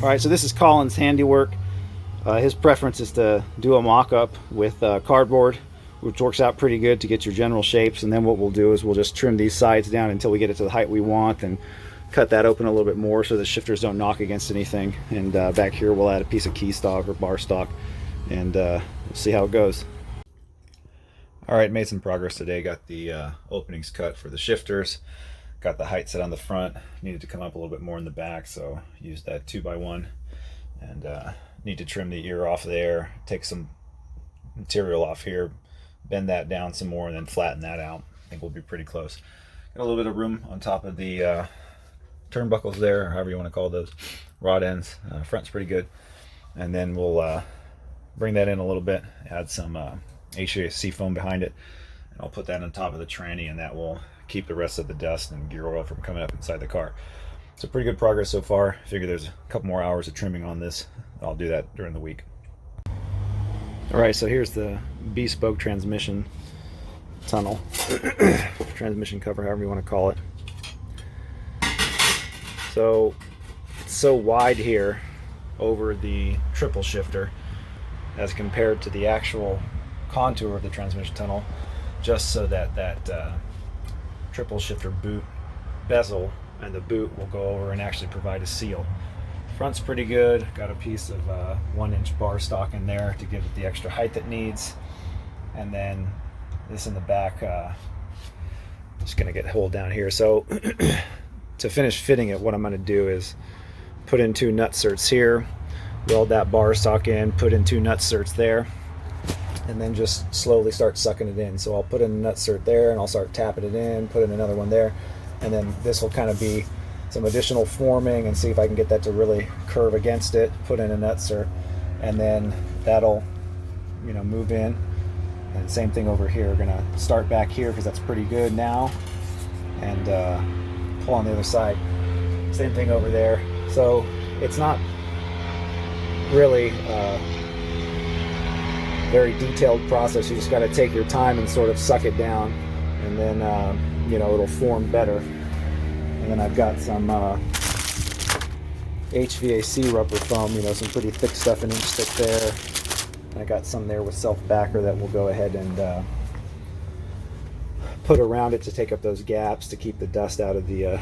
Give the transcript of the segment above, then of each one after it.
All right, so this is Colin's handiwork. His preference is to do a mock-up with cardboard, which works out pretty good to get your general shapes. And then what we'll do is we'll just trim these sides down until we get it to the height we want, and cut that open a little bit more so the shifters don't knock against anything. And back here we'll add a piece of key stock or bar stock, and we'll see how it goes. All right, made some progress today. Got the openings cut for the shifters. Got the height set on the front. Needed to come up a little bit more in the back, so used that 2x1. And need to trim the ear off there, take some material off here, bend that down some more, and then flatten that out. I think we'll be pretty close. Got a little bit of room on top of the turnbuckles there, or however you want to call those, rod ends. Front's pretty good. And then we'll bring that in a little bit, add some HVAC foam behind it, and I'll put that on top of the tranny, and that will keep the rest of the dust and gear oil from coming up inside the car. So pretty good progress so far. I figure there's a couple more hours of trimming on this. I'll do that during the week. All right, so here's the bespoke transmission tunnel, transmission cover, however you want to call it. So it's so wide here over the triple shifter as compared to the actual contour of the transmission tunnel, just so that that triple shifter boot bezel and the boot will go over and actually provide a seal. Front's pretty good. Got a piece of 1-inch bar stock in there to give it the extra height it needs. And then this in the back, just gonna get hold down here. So to finish fitting it, what I'm gonna do is put in 2 nut certs here, weld that bar stock in, put in 2 nut certs there, and then just slowly start sucking it in. So I'll put in a nut cert there, and I'll start tapping it in, put in another one there, and then this will kind of be some additional forming, and see if I can get that to really curve against it, put in a nut cert, and then that'll, you know, move in. And same thing over here. We're gonna start back here because that's pretty good now, and pull on the other side. Same thing over there. So it's not really very detailed process. You just got to take your time and sort of suck it down, and then you know, it'll form better. And then I've got some HVAC rubber foam, you know, some pretty thick stuff, 1 inch thick there. I got some there with self-backer that we'll go ahead and put around it to take up those gaps to keep the dust out of the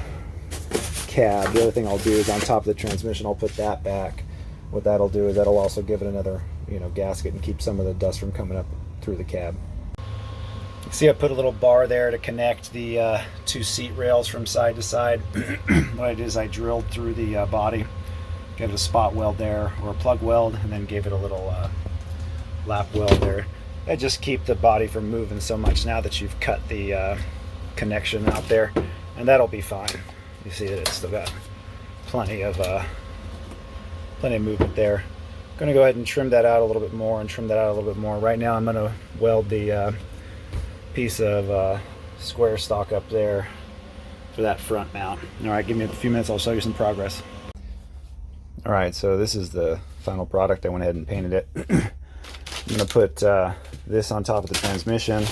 cab. The other thing I'll do is on top of the transmission, I'll put that back. What that'll do is that'll also give it another, you know, gasket and keep some of the dust from coming up through the cab. You see I put a little bar there to connect the 2 seat rails from side to side. What I did is I drilled through the body, gave it a spot weld there, or a plug weld, and then gave it a little lap weld there. That just keep the body from moving so much now that you've cut the connection out there, and that'll be fine. You see that it's still got plenty of movement there. I'm going to go ahead and trim that out a little bit more, and trim that out a little bit more. Right now I'm going to weld the piece of square stock up there for that front mount. All right, give me a few minutes, I'll show you some progress. All right, so this is the final product. I went ahead and painted it. I'm going to put this on top of the transmission.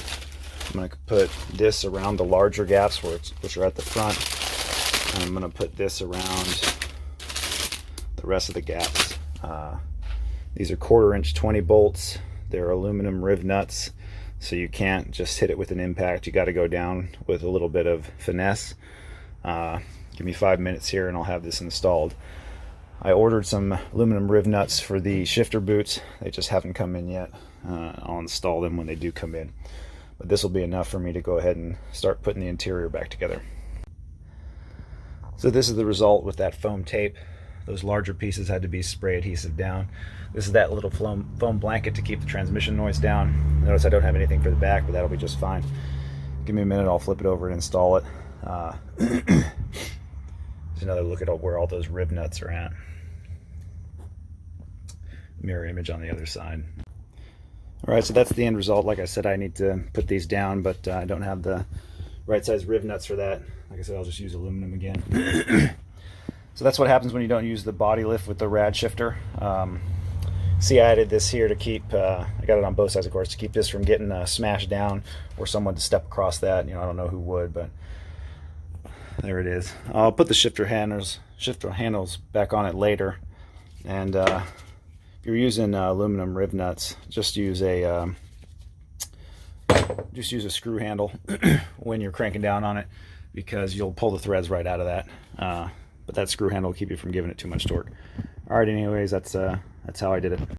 I'm going to put this around the larger gaps which are at the front. And I'm going to put this around the rest of the gaps. These are 1/4 inch 20 bolts. They're aluminum riv nuts, so you can't just hit it with an impact. You got to go down with a little bit of finesse. Give me 5 minutes here and I'll have this installed. I ordered some aluminum riv nuts for the shifter boots. They just haven't come in yet. I'll install them when they do come in. But this will be enough for me to go ahead and start putting the interior back together. So this is the result with that foam tape. Those larger pieces had to be spray adhesive down. This is that little foam blanket to keep the transmission noise down. Notice I don't have anything for the back, but that'll be just fine. Give me a minute, I'll flip it over and install it. There's another look at where all those rib nuts are at. Mirror image on the other side. All right, so that's the end result. Like I said, I need to put these down, but I don't have the right size rib nuts for that. Like I said, I'll just use aluminum again. So that's what happens when you don't use the body lift with the rad shifter. See, I added this here to keep, I got it on both sides, of course, to keep this from getting smashed down or someone to step across that. You know, I don't know who would, but there it is. I'll put the shifter handles back on it later. And if you're using aluminum riv nuts, just use a screw handle when you're cranking down on it, because you'll pull the threads right out of that. But that screw handle will keep you from giving it too much torque. All right, anyways, that's how I did it.